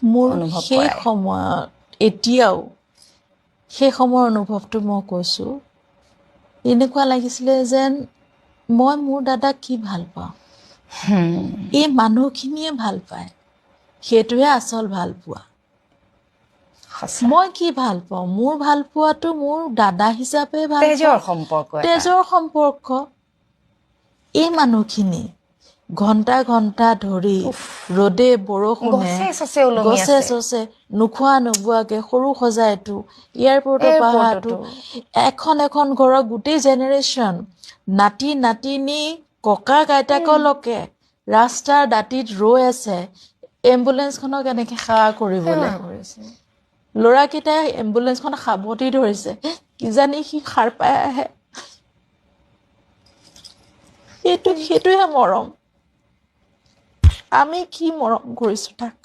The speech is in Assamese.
মোৰ অনুভৱ সেই কৰায়? সময়ত এতিয়াও সেই সময়ৰ অনুভৱটো মই কৈছোঁ এনেকুৱা লাগিছিলে যেন মই মোৰ দাদাক কি ভাল পাওঁ এই মানুহখিনিয়ে ভাল পায় সেইটোহে আচল ভাল পোৱা সঁচা মই কি ভাল পাওঁ মোৰ ভাল পোৱাটো মোৰ দাদা হিচাপে ভাল তেজৰ সম্পৰ্ক এটা তেজৰ সম্পৰ্ক এই মানুহখিনি ঘণ্টা ঘণ্টা ধৰি ৰ'দে বৰষুণে গছে চছে ওলমি গছে আছে চছে নোখোৱা নোবোৱাকে সৰু সজাইটো এয়াৰপৰ্টৰ পাহাৰটো এখন এখন ঘৰৰ গোটেই জেনেৰেশ্যন নাতি নাতিনী ককা আইতাকলৈকে ৰাস্তাৰ দাঁতিত ৰৈ আছে এম্বুলেঞ্চখনক এনেকে সেৱা কৰিবলৈ ল'ৰাকেইটাই এম্বুলেঞ্চখন সাবতি ধৰিছে কিজানি সি সাৰ পাই আহে সেইটোহে মৰম আমি কি মৰম কৰিছো তাক